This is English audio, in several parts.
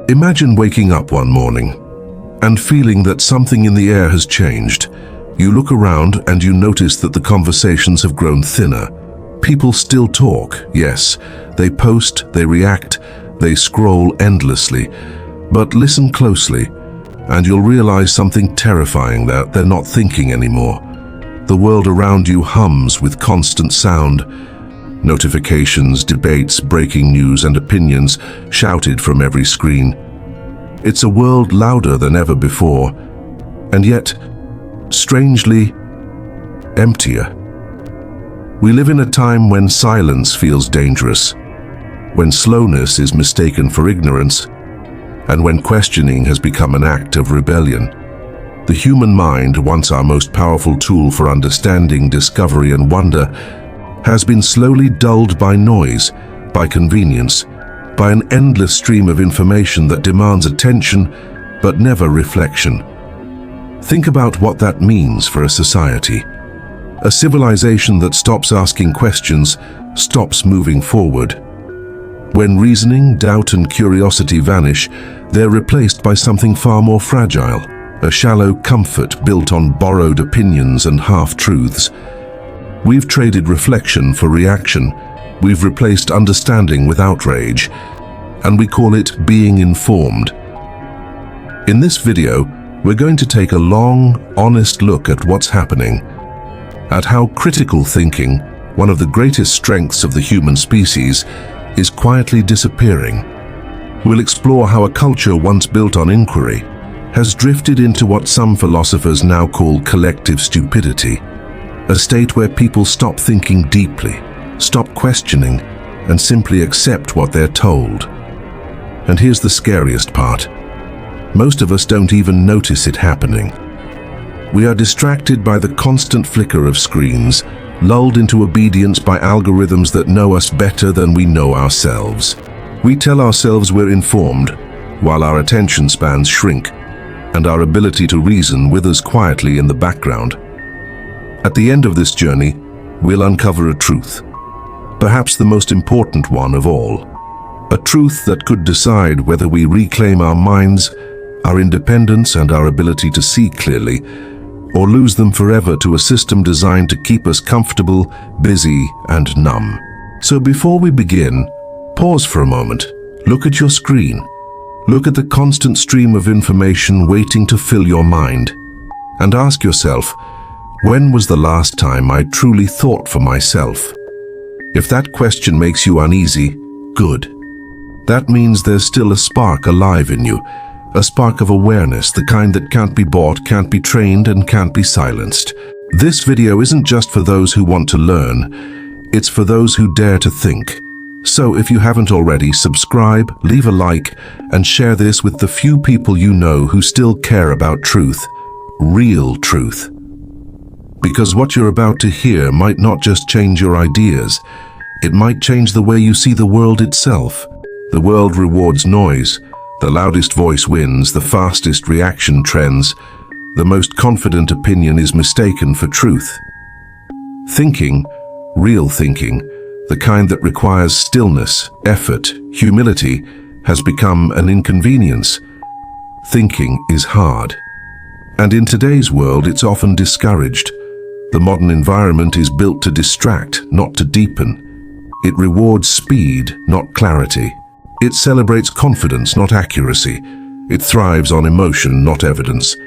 Imagine waking up one morning and feeling that something in the air has changed. You look around and you notice that the conversations have grown thinner. People still talk, yes. They post, they react, they scroll endlessly. But listen closely, and you'll realize something terrifying, that they're not thinking anymore. The world around you hums with constant sound. Notifications, debates, breaking news, and opinions shouted from every screen. It's a world louder than ever before, and yet, strangely, emptier. We live in a time when silence feels dangerous, when slowness is mistaken for ignorance, and when questioning has become an act of rebellion. The human mind, once our most powerful tool for understanding, discovery, and wonder, has been slowly dulled by noise, by convenience, by an endless stream of information that demands attention but never reflection. Think about what that means for a society. A civilization that stops asking questions, stops moving forward. When reasoning, doubt, and curiosity vanish, they're replaced by something far more fragile, a shallow comfort built on borrowed opinions and half-truths. We've traded reflection for reaction. We've replaced understanding with outrage, and we call it being informed. In this video, we're going to take a long, honest look at what's happening, at how critical thinking, one of the greatest strengths of the human species, is quietly disappearing. We'll explore how a culture once built on inquiry has drifted into what some philosophers now call collective stupidity, a state where people stop thinking deeply, stop questioning, and simply accept what they're told. And here's the scariest part. Most of us don't even notice it happening. We are distracted by the constant flicker of screens, lulled into obedience by algorithms that know us better than we know ourselves. We tell ourselves we're informed, while our attention spans shrink, and our ability to reason withers quietly in the background. At the end of this journey, we'll uncover a truth, perhaps the most important one of all. A truth that could decide whether we reclaim our minds, our independence, and our ability to see clearly, or lose them forever to a system designed to keep us comfortable, busy, and numb. So before we begin, pause for a moment. Look at your screen. Look at the constant stream of information waiting to fill your mind. And ask yourself, when was the last time I truly thought for myself? If that question makes you uneasy, good. That means there's still a spark alive in you, a spark of awareness, the kind that can't be bought, can't be trained, and can't be silenced. This video isn't just for those who want to learn, it's for those who dare to think. So if you haven't already, subscribe, leave a like, and share this with the few people you know who still care about truth, real truth. Because what you're about to hear might not just change your ideas, it might change the way you see the world itself. The world rewards noise. The loudest voice wins, the fastest reaction trends, the most confident opinion is mistaken for truth. Thinking, real thinking, the kind that requires stillness, effort, humility, has become an inconvenience. Thinking is hard. And in today's world, it's often discouraged. The modern environment is built to distract, not to deepen. It rewards speed, not clarity. It celebrates confidence, not accuracy. It thrives on emotion, not evidence.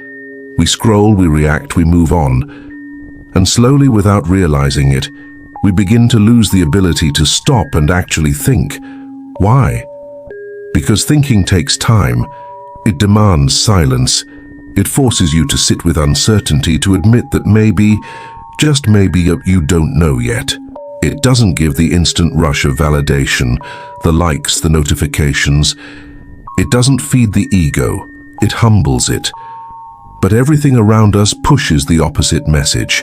We scroll, we react, we move on. And slowly, without realizing it, we begin to lose the ability to stop and actually think. Why? Because thinking takes time. It demands silence. It forces you to sit with uncertainty, to admit that maybe, just maybe, you don't know yet. It doesn't give the instant rush of validation, the likes, the notifications. It doesn't feed the ego, it humbles it. But everything around us pushes the opposite message.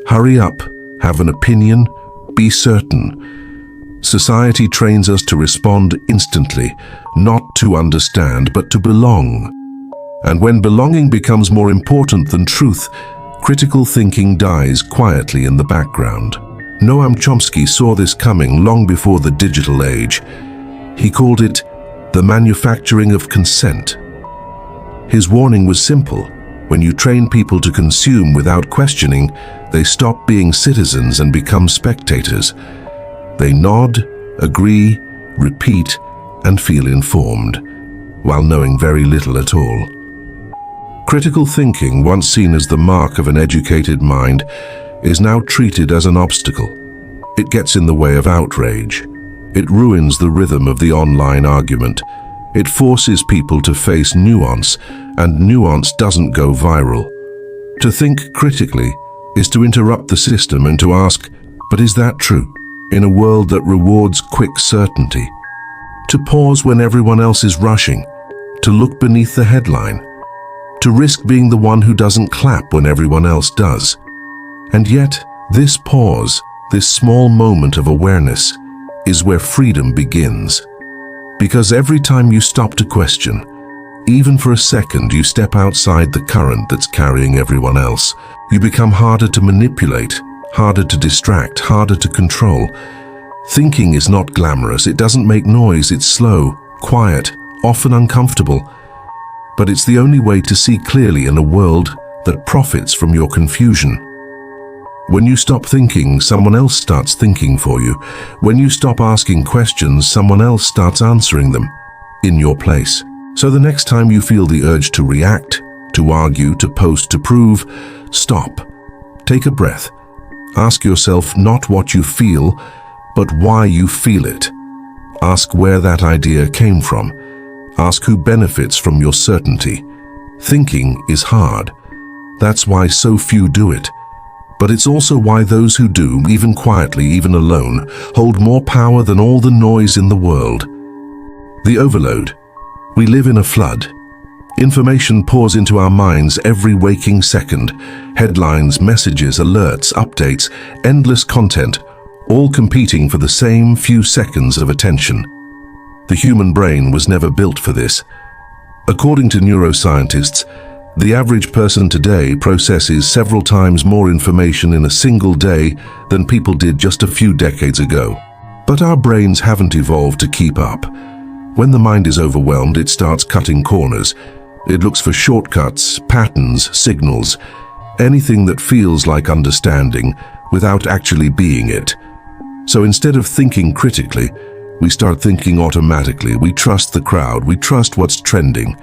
Hurry up, have an opinion, be certain. Society trains us to respond instantly, not to understand, but to belong. And when belonging becomes more important than truth, critical thinking dies quietly in the background. Noam Chomsky saw this coming long before the digital age. He called it the the manufacturing of consent. His warning was simple. When you train people to consume without questioning, they stop being citizens and become spectators. They nod, agree, repeat, and feel informed, while knowing very little at all. Critical thinking, once seen as the mark of an educated mind, is now treated as an obstacle. It gets in the way of outrage. It ruins the rhythm of the online argument. It forces people to face nuance, and nuance doesn't go viral. To think critically is to interrupt the system and to ask, but is that true? In a world that rewards quick certainty. To pause when everyone else is rushing. To look beneath the headline. To risk being the one who doesn't clap when everyone else does. And yet, this pause, this small moment of awareness, is where freedom begins. Because every time you stop to question, even for a second, you step outside the current that's carrying everyone else. You become harder to manipulate, harder to distract, harder to control. Thinking is not glamorous. It doesn't make noise. It's slow, quiet, often uncomfortable. But it's the only way to see clearly in a world that profits from your confusion. When you stop thinking, someone else starts thinking for you. When you stop asking questions, someone else starts answering them in your place. So the next time you feel the urge to react, to argue, to post, to prove, stop. Take a breath. Ask yourself not what you feel, but why you feel it. Ask where that idea came from. Ask who benefits from your certainty. Thinking is hard. That's why so few do it. But it's also why those who do, even quietly, even alone, hold more power than all the noise in the world. The overload. We live in a flood. Information pours into our minds every waking second. Headlines, messages, alerts, updates, endless content, all competing for the same few seconds of attention. The human brain was never built for this. According to neuroscientists, the average person today processes several times more information in a single day than people did just a few decades ago. But our brains haven't evolved to keep up. When the mind is overwhelmed, it starts cutting corners. It looks for shortcuts, patterns, signals, anything that feels like understanding without actually being it. So instead of thinking critically, we start thinking automatically. We trust the crowd. We trust what's trending.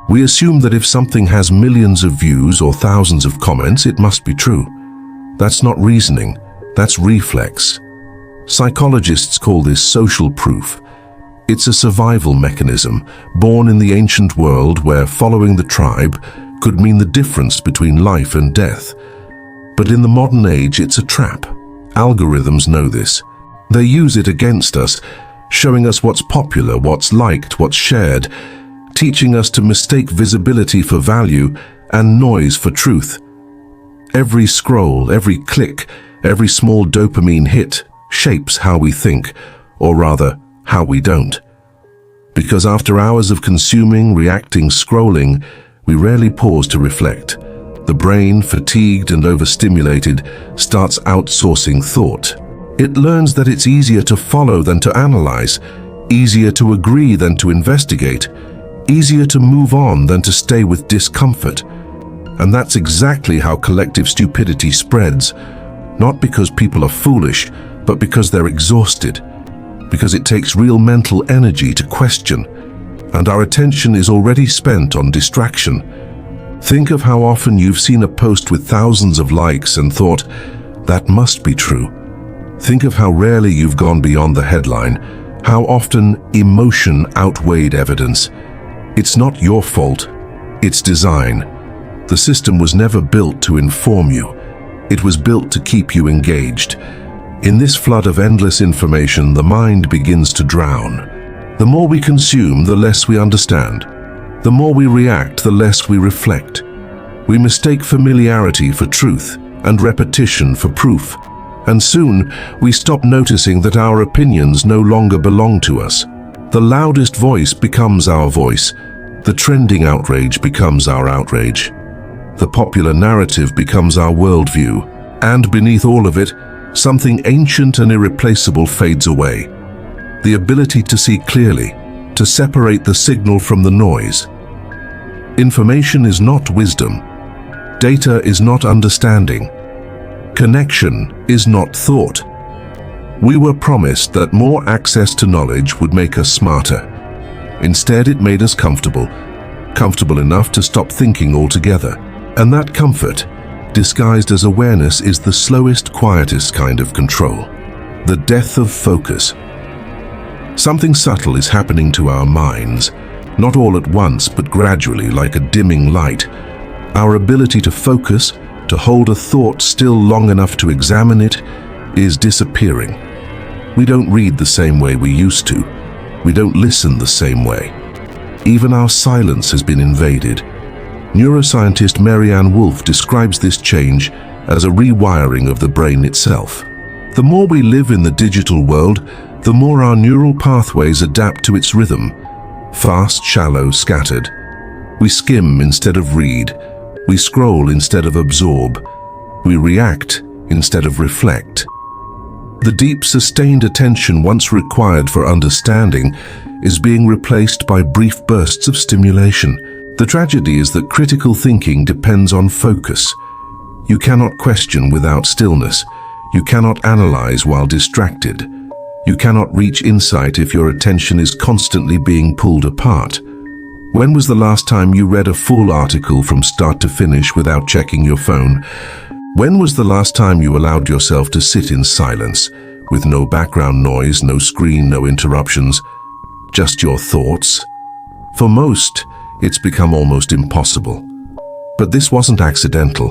We assume that if something has millions of views or thousands of comments, it must be true. That's not reasoning. That's reflex. Psychologists call this social proof. It's a survival mechanism born in the ancient world where following the tribe could mean the difference between life and death. But in the modern age, it's a trap. Algorithms know this. They use it against us, showing us what's popular, what's liked, what's shared, teaching us to mistake visibility for value and noise for truth. Every scroll, every click, every small dopamine hit shapes how we think, or rather, how we don't. Because after hours of consuming, reacting, scrolling, we rarely pause to reflect. The brain, fatigued and overstimulated, starts outsourcing thought. It learns that it's easier to follow than to analyze, easier to agree than to investigate, easier to move on than to stay with discomfort. And that's exactly how collective stupidity spreads, not because people are foolish, but because they're exhausted, because it takes real mental energy to question, and our attention is already spent on distraction. Think of how often you've seen a post with thousands of likes and thought, that must be true. Think of how rarely you've gone beyond the headline, how often emotion outweighed evidence. It's not your fault, it's design. The system was never built to inform you. It was built to keep you engaged. In this flood of endless information, the mind begins to drown. The more we consume, the less we understand. The more we react, the less we reflect. We mistake familiarity for truth and repetition for proof. And soon, we stop noticing that our opinions no longer belong to us. The loudest voice becomes our voice. The trending outrage becomes our outrage. The popular narrative becomes our worldview. And beneath all of it, something ancient and irreplaceable fades away. The ability to see clearly, to separate the signal from the noise. Information is not wisdom. Data is not understanding. Connection is not thought. We were promised that more access to knowledge would make us smarter. Instead, it made us comfortable enough to stop thinking altogether. And that comfort, disguised as awareness, is the slowest, quietest kind of control. The death of focus. Something subtle is happening to our minds, not all at once, but gradually, like a dimming light. Our ability to focus, to hold a thought still long enough to examine it, is disappearing. We don't read the same way we used to. We don't listen the same way. Even our silence has been invaded. Neuroscientist Marianne Wolf describes this change as a rewiring of the brain itself. The more we live in the digital world, the more our neural pathways adapt to its rhythm. Fast, shallow, scattered. We skim instead of read. We scroll instead of absorb. We react instead of reflect. The deep, sustained attention once required for understanding is being replaced by brief bursts of stimulation. The tragedy is that critical thinking depends on focus. You cannot question without stillness. You cannot analyze while distracted. You cannot reach insight if your attention is constantly being pulled apart. When was the last time you read a full article from start to finish without checking your phone? When was the last time you allowed yourself to sit in silence, with no background noise, no screen, no interruptions, just your thoughts? For most, it's become almost impossible. But this wasn't accidental.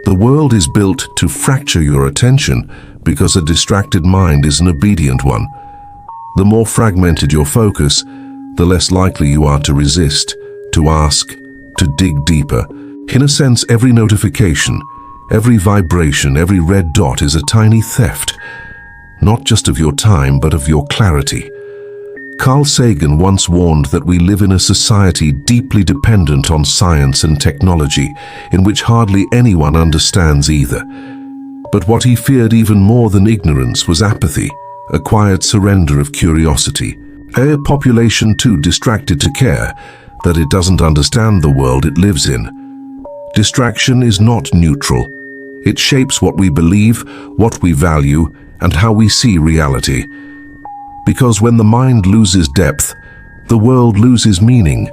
The world is built to fracture your attention because a distracted mind is an obedient one. The more fragmented your focus, the less likely you are to resist, to ask, to dig deeper. In a sense, every notification, every vibration, every red dot is a tiny theft, not just of your time, but of your clarity. Carl Sagan once warned that we live in a society deeply dependent on science and technology, in which hardly anyone understands either. But what he feared even more than ignorance was apathy, a quiet surrender of curiosity. A population too distracted to care that it doesn't understand the world it lives in. Distraction is not neutral. It shapes what we believe, what we value, and how we see reality. Because when the mind loses depth, the world loses meaning.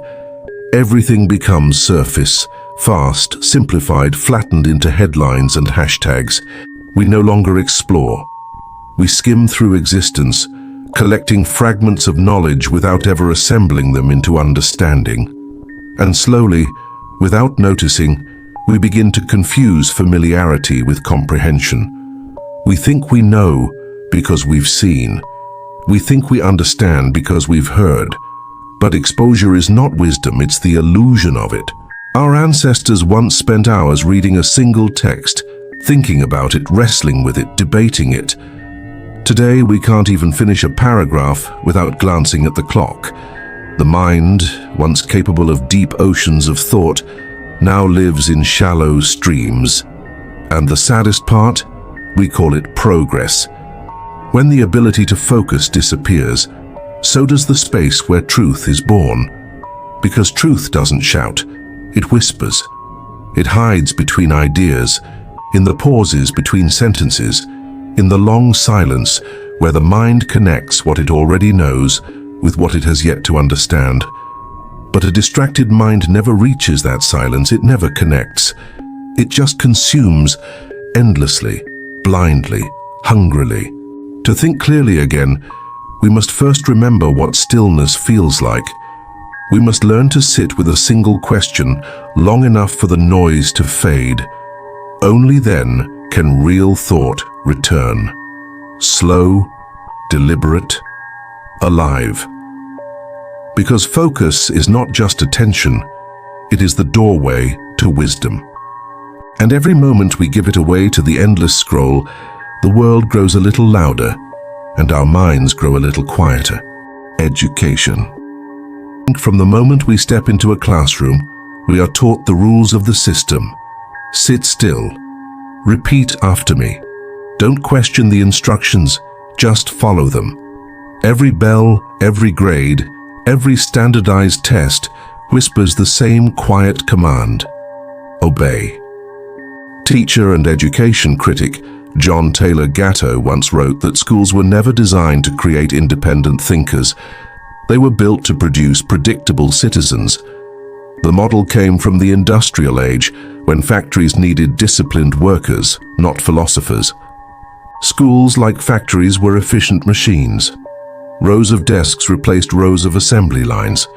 Everything becomes surface, fast, simplified, flattened into headlines and hashtags. We no longer explore. We skim through existence, collecting fragments of knowledge without ever assembling them into understanding. And slowly, without noticing, we begin to confuse familiarity with comprehension. We think we know because we've seen. We think we understand because we've heard. But exposure is not wisdom, it's the illusion of it. Our ancestors once spent hours reading a single text, thinking about it, wrestling with it, debating it. Today, we can't even finish a paragraph without glancing at the clock. The mind, once capable of deep oceans of thought, now lives in shallow streams. And the saddest part? We call it progress. When the ability to focus disappears, so does the space where truth is born. Because truth doesn't shout, it whispers. It hides between ideas, in the pauses between sentences, in the long silence where the mind connects what it already knows with what it has yet to understand. But a distracted mind never reaches that silence, it never connects. It just consumes endlessly, blindly, hungrily. To think clearly again, we must first remember what stillness feels like. We must learn to sit with a single question long enough for the noise to fade. Only then can real thought return. Slow, deliberate, alive. Because focus is not just attention, it is the doorway to wisdom. And every moment we give it away to the endless scroll, the world grows a little louder, and our minds grow a little quieter. Education. From the moment we step into a classroom, we are taught the rules of the system. Sit still. Repeat after me. Don't question the instructions, just follow them. Every bell, every grade, Every standardized test whispers the same quiet command: obey. Teacher and education critic John Taylor Gatto once wrote that schools were never designed to create independent thinkers. They were built to produce predictable citizens. The model came from the industrial age, when factories needed disciplined workers, not philosophers. Schools, like factories, were efficient machines. Rows of desks replaced rows of assembly lines.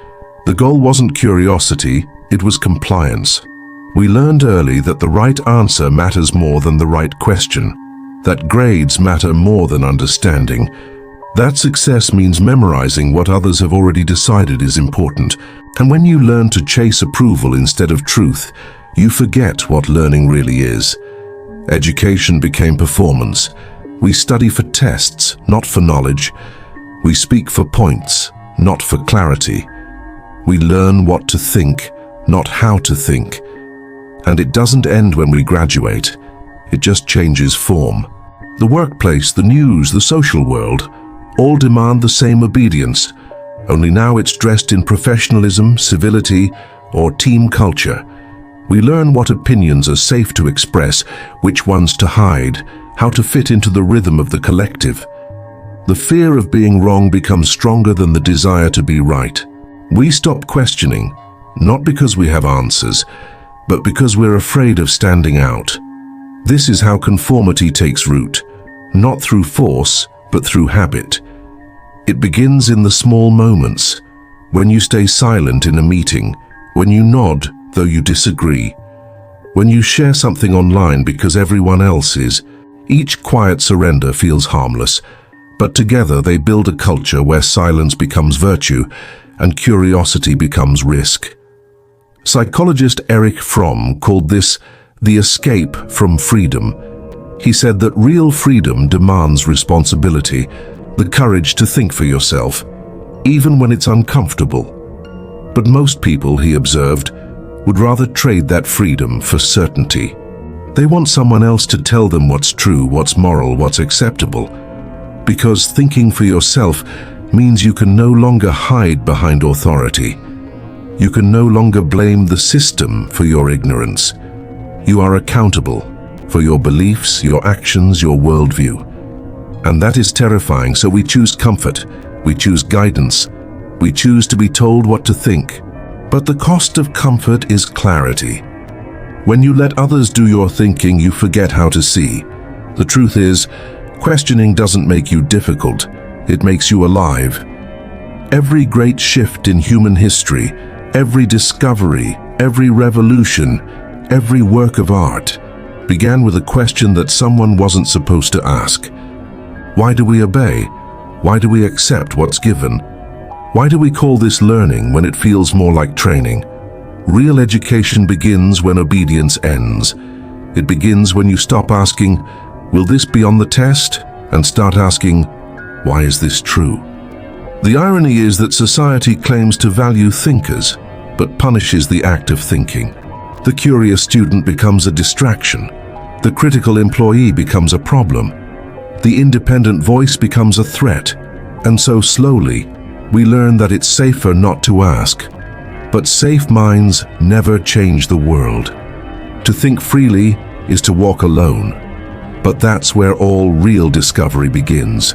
The goal wasn't curiosity, it was compliance. We learned early that the right answer matters more than the right question, that grades matter more than understanding, that success means memorizing what others have already decided is important. And when you learn to chase approval instead of truth, you forget what learning really is. Education became performance. We study for tests, not for knowledge. We speak for points, not for clarity. We learn what to think, not how to think. And it doesn't end when we graduate. It just changes form. The workplace, the news, the social world, all demand the same obedience, only now it's dressed in professionalism, civility, or team culture. We learn what opinions are safe to express, which ones to hide, how to fit into the rhythm of the collective. The fear of being wrong becomes stronger than the desire to be right. We stop questioning, not because we have answers, but because we're afraid of standing out. This is how conformity takes root, not through force, but through habit. It begins in the small moments, when you stay silent in a meeting, when you nod though you disagree, when you share something online because everyone else is. Each quiet surrender feels harmless, but together they build a culture where silence becomes virtue and curiosity becomes risk. Psychologist Erich Fromm called this the escape from freedom. He said that real freedom demands responsibility, the courage to think for yourself, even when it's uncomfortable. But most people, he observed, would rather trade that freedom for certainty. They want someone else to tell them what's true, what's moral, what's acceptable. Because thinking for yourself means you can no longer hide behind authority. You can no longer blame the system for your ignorance. You are accountable for your beliefs, your actions, your worldview. And that is terrifying, so we choose comfort, we choose guidance, we choose to be told what to think. But the cost of comfort is clarity. When you let others do your thinking, you forget how to see. The truth is, questioning doesn't make you difficult, it makes you alive. Every great shift in human history, every discovery, every revolution, every work of art began with a question that someone wasn't supposed to ask. Why do we obey? Why do we accept what's given? Why do we call this learning when it feels more like training? Real education begins when obedience ends. It begins when you stop asking, will this be on the test? And start asking, why is this true? The irony is that society claims to value thinkers, but punishes the act of thinking. The curious student becomes a distraction. The critical employee becomes a problem. The independent voice becomes a threat. And so slowly, we learn that it's safer not to ask. But safe minds never change the world. To think freely is to walk alone. But that's where all real discovery begins.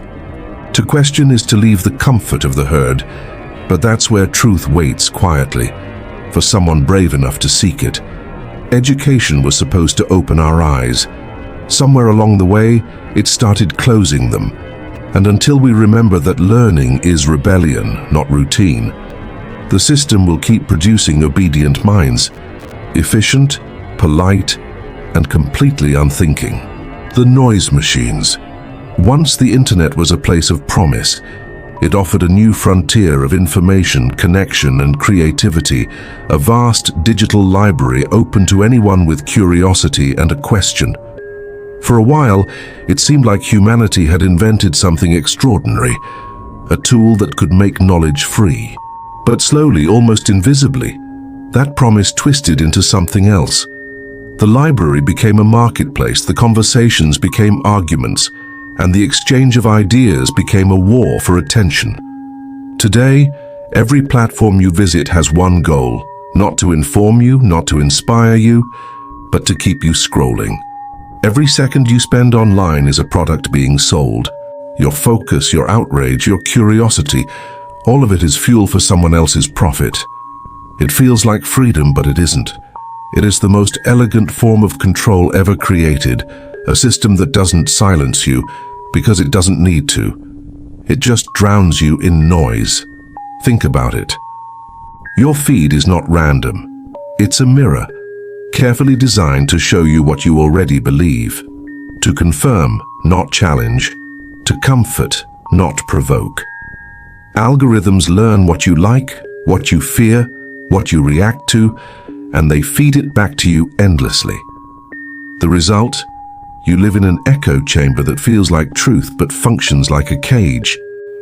To question is to leave the comfort of the herd, but that's where truth waits quietly, for someone brave enough to seek it. Education was supposed to open our eyes. Somewhere along the way, it started closing them. And until we remember that learning is rebellion, not routine, the system will keep producing obedient minds, efficient, polite, and completely unthinking. The noise machines. Once the internet was a place of promise. It offered a new frontier of information, connection, and creativity, a vast digital library open to anyone with curiosity and a question. For a while, it seemed like humanity had invented something extraordinary, a tool that could make knowledge free. But slowly, almost invisibly, that promise twisted into something else. The library became a marketplace, the conversations became arguments, and the exchange of ideas became a war for attention. Today, Every platform you visit has one goal: not to inform you, not to inspire you, but to keep you scrolling. Every second you spend online is a product being sold. Your focus, your outrage, your curiosity, all of it is fuel for someone else's profit. It feels like freedom, but it isn't. It is the most elegant form of control ever created, a system that doesn't silence you because it doesn't need to. It just drowns you in noise. Think about it. Your feed is not random. It's a mirror, carefully designed to show you what you already believe. To confirm, not challenge. To comfort, not provoke. Algorithms learn what you like, what you fear, what you react to, and they feed it back to you endlessly. The result? You live in an echo chamber that feels like truth but functions like a cage.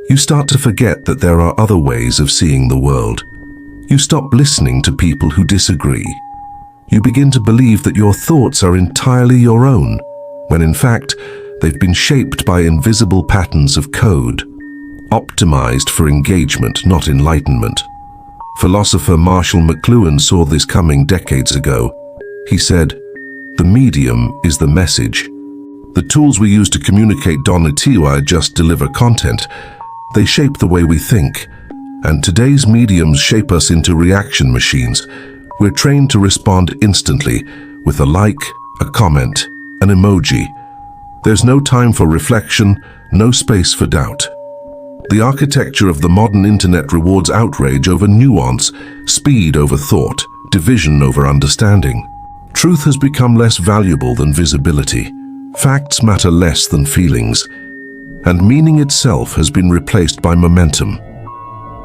You start to forget that there are other ways of seeing the world. You stop listening to people who disagree. You begin to believe that your thoughts are entirely your own, when in fact, they've been shaped by invisible patterns of code, optimized for engagement, not enlightenment. Philosopher Marshall McLuhan saw this coming decades ago. He said, "The medium is the message. The tools we use to communicate donatiwa just deliver content. They shape the way we think. And today's mediums shape us into reaction machines. We're trained to respond instantly, with a like, a comment, an emoji. There's no time for reflection, no space for doubt." The architecture of the modern internet rewards outrage over nuance, speed over thought, division over understanding. Truth has become less valuable than visibility. Facts matter less than feelings. And meaning itself has been replaced by momentum.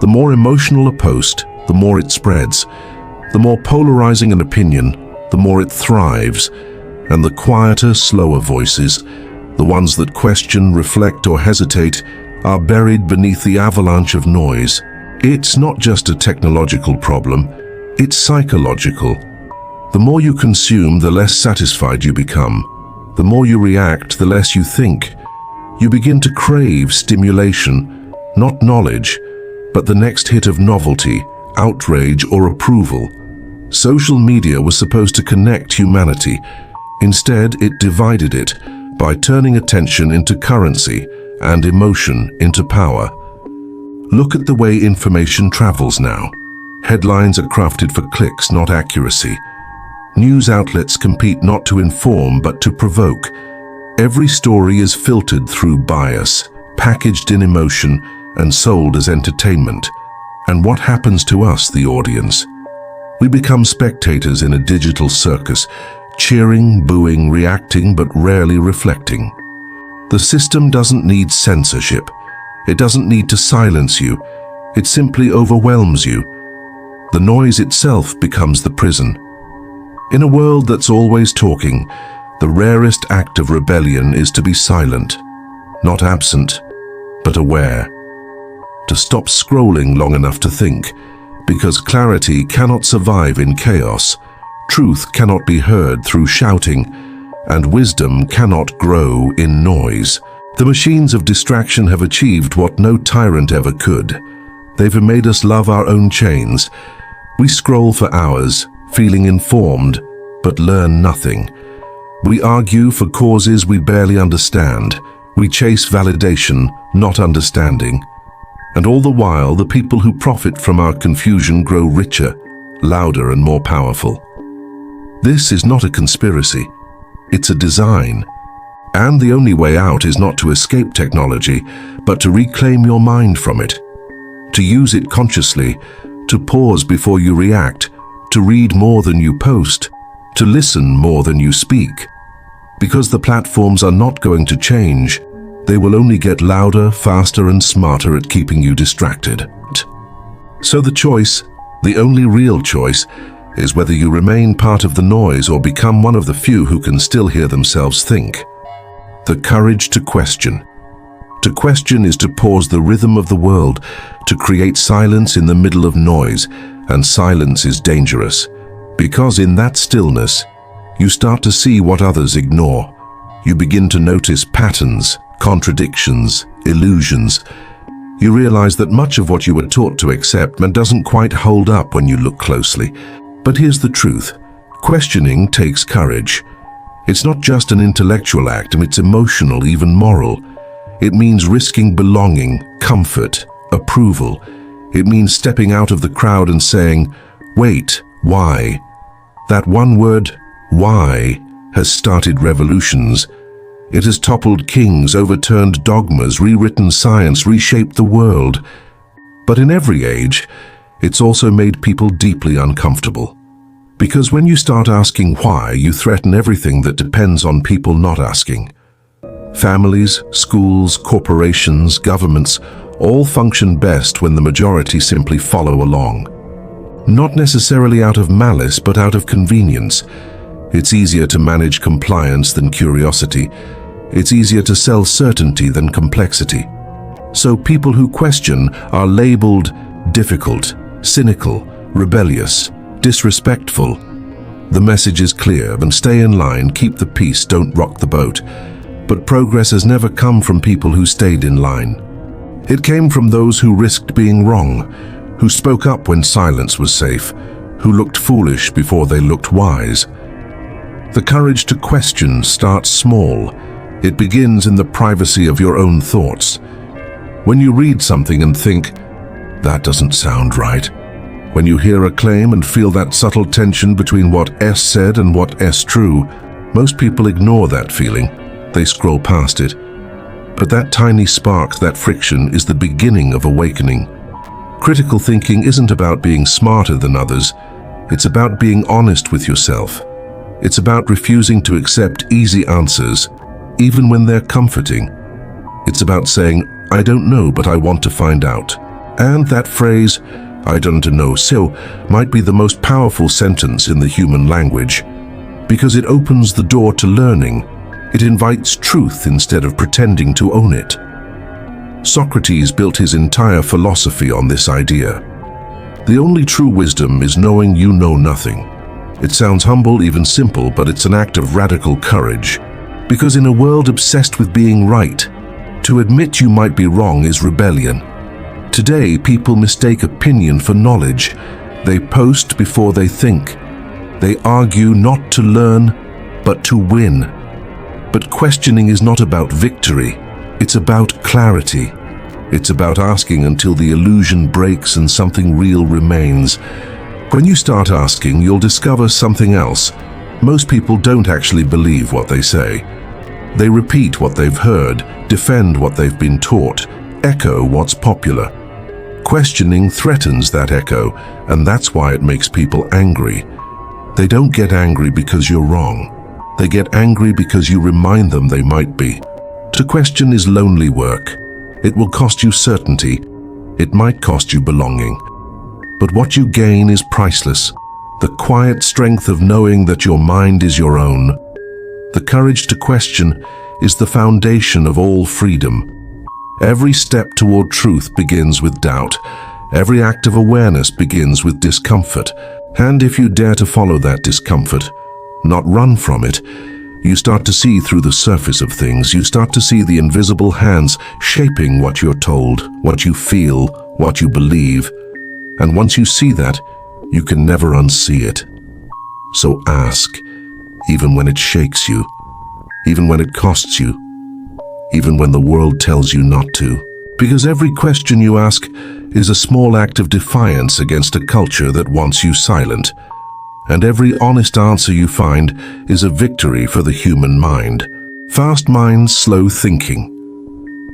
The more emotional a post, the more it spreads. The more polarizing an opinion, the more it thrives. And the quieter, slower voices, the ones that question, reflect, or hesitate, are buried beneath the avalanche of noise. It's not just a technological problem, it's psychological. The more you consume, the less satisfied you become. The more you react, the less you think. You begin to crave stimulation, not knowledge, but the next hit of novelty, outrage, or approval. Social media was supposed to connect humanity. Instead, it divided it by turning attention into currency and emotion into power. Look at the way information travels now. Headlines are crafted for clicks, not accuracy. News outlets compete not to inform, but to provoke. Every story is filtered through bias, packaged in emotion, and sold as entertainment. And what happens to us, the audience? We become spectators in a digital circus, cheering, booing, reacting, but rarely reflecting. The system doesn't need censorship. It doesn't need to silence you. It simply overwhelms you. The noise itself becomes the prison. In a world that's always talking, the rarest act of rebellion is to be silent, not absent, but aware. To stop scrolling long enough to think, because clarity cannot survive in chaos, truth cannot be heard through shouting, and wisdom cannot grow in noise. The machines of distraction have achieved what no tyrant ever could. They've made us love our own chains. We scroll for hours, feeling informed, but learn nothing. We argue for causes we barely understand. We chase validation, not understanding. And all the while, the people who profit from our confusion grow richer, louder, and more powerful. This is not a conspiracy. It's a design. And the only way out is not to escape technology, but to reclaim your mind from it. To use it consciously, to pause before you react, to read more than you post, to listen more than you speak. Because the platforms are not going to change, they will only get louder, faster, and smarter at keeping you distracted. So the choice, the only real choice, is whether you remain part of the noise or become one of the few who can still hear themselves think. The courage to question. To question is to pause the rhythm of the world, to create silence in the middle of noise, and silence is dangerous, because in that stillness, you start to see what others ignore. You begin to notice patterns, contradictions, illusions. You realize that much of what you were taught to accept doesn't quite hold up when you look closely. But here's the truth. Questioning takes courage. It's not just an intellectual act, it's emotional, even moral. It means risking belonging, comfort, approval. It means stepping out of the crowd and saying, "Wait, why?" That one word, why, has started revolutions. It has toppled kings, overturned dogmas, rewritten science, reshaped the world. But in every age, it's also made people deeply uncomfortable. Because when you start asking why, you threaten everything that depends on people not asking. Families, schools, corporations, governments, all function best when the majority simply follow along. Not necessarily out of malice, but out of convenience. It's easier to manage compliance than curiosity. It's easier to sell certainty than complexity. So people who question are labeled difficult, cynical, rebellious, disrespectful. The message is clear, stay in line, keep the peace, don't rock the boat. But progress has never come from people who stayed in line. It came from those who risked being wrong, who spoke up when silence was safe, who looked foolish before they looked wise. The courage to question starts small. It begins in the privacy of your own thoughts. When you read something and think, "That doesn't sound right." When you hear a claim and feel that subtle tension between what S said and what S true, most people ignore that feeling. They scroll past it. But that tiny spark, that friction, is the beginning of awakening. Critical thinking isn't about being smarter than others. It's about being honest with yourself. It's about refusing to accept easy answers, even when they're comforting. It's about saying, "I don't know, but I want to find out." And that phrase, "I don't know," so might be the most powerful sentence in the human language, because it opens the door to learning. It invites truth instead of pretending to own it. Socrates built his entire philosophy on this idea. The only true wisdom is knowing you know nothing. It sounds humble, even simple, but it's an act of radical courage. Because in a world obsessed with being right, to admit you might be wrong is rebellion. Today, people mistake opinion for knowledge. They post before they think. They argue not to learn, but to win. But questioning is not about victory. It's about clarity. It's about asking until the illusion breaks and something real remains. When you start asking, you'll discover something else. Most people don't actually believe what they say. They repeat what they've heard, defend what they've been taught, echo what's popular. Questioning threatens that echo, and that's why it makes people angry. They don't get angry because you're wrong. They get angry because you remind them they might be. To question is lonely work. It will cost you certainty. It might cost you belonging. But what you gain is priceless. The quiet strength of knowing that your mind is your own. The courage to question is the foundation of all freedom. Every step toward truth begins with doubt. Every act of awareness begins with discomfort. And if you dare to follow that discomfort, not run from it, you start to see through the surface of things. You start to see the invisible hands shaping what you're told, what you feel, what you believe. And once you see that, you can never unsee it. So ask, even when it shakes you, even when it costs you, even when the world tells you not to. Because every question you ask is a small act of defiance against a culture that wants you silent. And every honest answer you find is a victory for the human mind. Fast minds, slow thinking.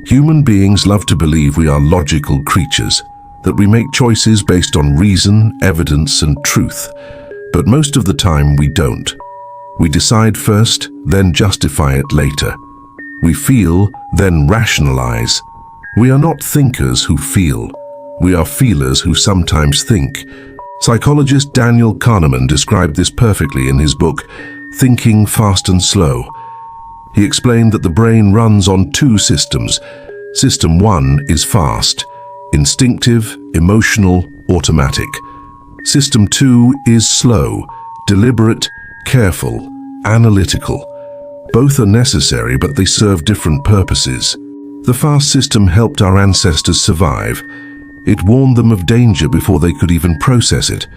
Human beings love to believe we are logical creatures, that we make choices based on reason, evidence, and truth. But most of the time we don't. We decide first, then justify it later. We feel, then rationalize. We are not thinkers who feel. We are feelers who sometimes think. Psychologist Daniel Kahneman described this perfectly in his book, Thinking Fast and Slow. He explained that the brain runs on two systems. System 1 is fast, instinctive, emotional, automatic. System 2 is slow, deliberate, careful, analytical. Both are necessary, but they serve different purposes. The fast system helped our ancestors survive. It warned them of danger before they could even process it.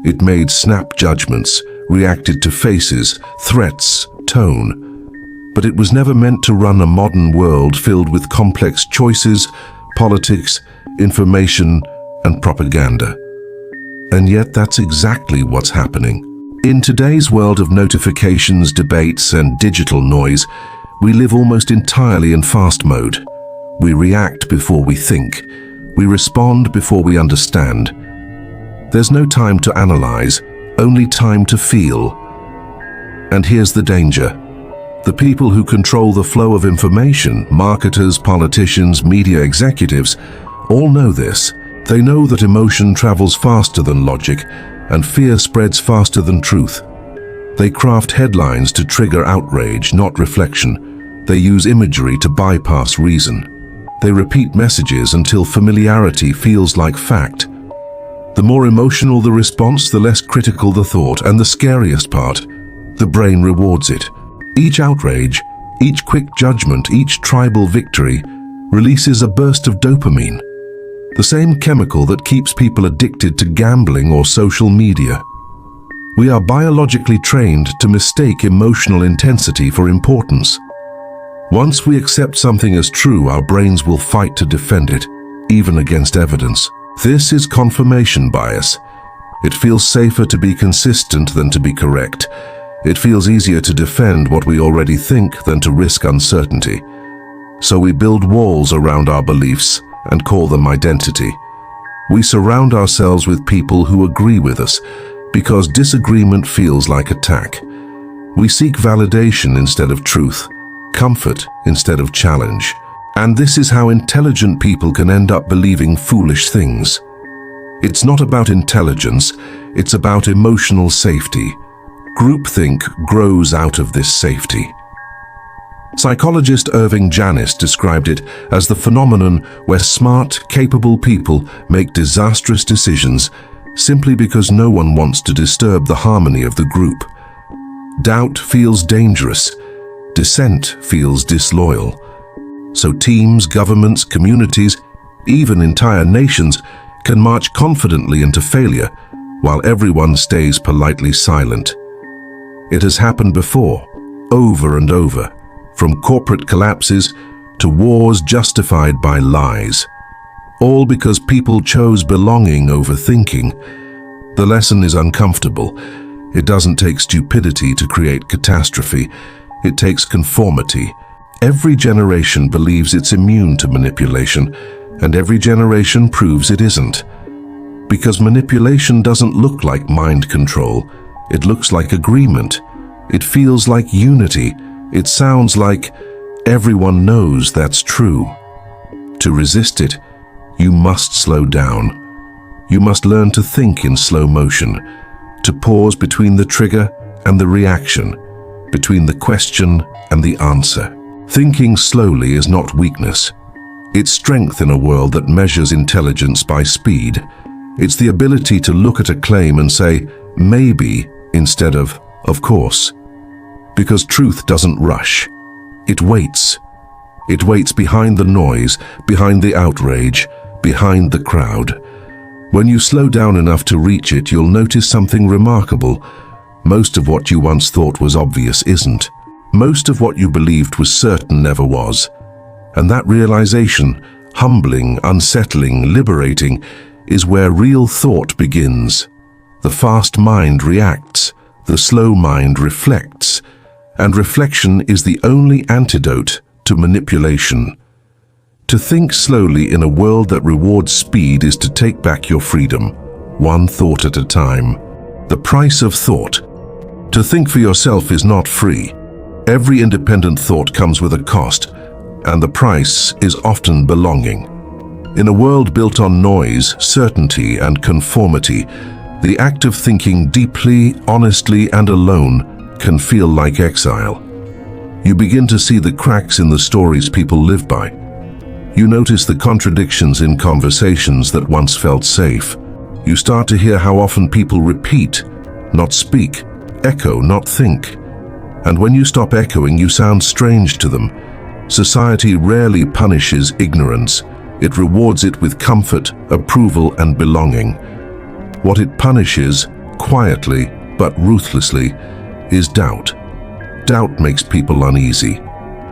It made snap judgments, reacted to faces, threats, tone. But it was never meant to run a modern world filled with complex choices, politics, information, and propaganda. And yet that's exactly what's happening. In today's world of notifications, debates, and digital noise, we live almost entirely in fast mode. We react before we think. We respond before we understand. There's no time to analyze, only time to feel. And here's the danger. The people who control the flow of information, marketers, politicians, media executives, all know this. They know that emotion travels faster than logic, and fear spreads faster than truth. They craft headlines to trigger outrage, not reflection. They use imagery to bypass reason. They repeat messages until familiarity feels like fact. The more emotional the response, the less critical the thought, and the scariest part, the brain rewards it. Each outrage, each quick judgment, each tribal victory releases a burst of dopamine, the same chemical that keeps people addicted to gambling or social media. We are biologically trained to mistake emotional intensity for importance. Once we accept something as true, our brains will fight to defend it, even against evidence. This is confirmation bias. It feels safer to be consistent than to be correct. It feels easier to defend what we already think than to risk uncertainty. So we build walls around our beliefs and call them identity. We surround ourselves with people who agree with us because disagreement feels like attack. We seek validation instead of truth, comfort instead of challenge. And this is how intelligent people can end up believing foolish things. It's not about intelligence, it's about emotional safety. Groupthink grows out of this safety. Psychologist Irving Janis described it as the phenomenon where smart, capable people make disastrous decisions simply because no one wants to disturb the harmony of the group. Doubt feels dangerous. Dissent feels disloyal. So teams, governments, communities, even entire nations can march confidently into failure while everyone stays politely silent. It has happened before, over and over. From corporate collapses to wars justified by lies. All because people chose belonging over thinking. The lesson is uncomfortable. It doesn't take stupidity to create catastrophe. It takes conformity. Every generation believes it's immune to manipulation, and every generation proves it isn't. Because manipulation doesn't look like mind control. It looks like agreement. It feels like unity. It sounds like everyone knows that's true. To resist it, you must slow down. You must learn to think in slow motion, to pause between the trigger and the reaction, between the question and the answer. Thinking slowly is not weakness. It's strength in a world that measures intelligence by speed. It's the ability to look at a claim and say, maybe, instead of course. Because truth doesn't rush. It waits. It waits behind the noise, behind the outrage, behind the crowd. When you slow down enough to reach it, you'll notice something remarkable. Most of what you once thought was obvious isn't. Most of what you believed was certain never was. And that realization, humbling, unsettling, liberating, is where real thought begins. The fast mind reacts, the slow mind reflects, and reflection is the only antidote to manipulation. To think slowly in a world that rewards speed is to take back your freedom, one thought at a time. The price of thought. To think for yourself is not free. Every independent thought comes with a cost, and the price is often belonging. In a world built on noise, certainty, and conformity, the act of thinking deeply, honestly, and alone can feel like exile. You begin to see the cracks in the stories people live by. You notice the contradictions in conversations that once felt safe. You start to hear how often people repeat, not speak, echo, not think. And when you stop echoing, you sound strange to them. Society rarely punishes ignorance. It rewards it with comfort, approval, and belonging. What it punishes, quietly but ruthlessly, is doubt. Doubt makes people uneasy.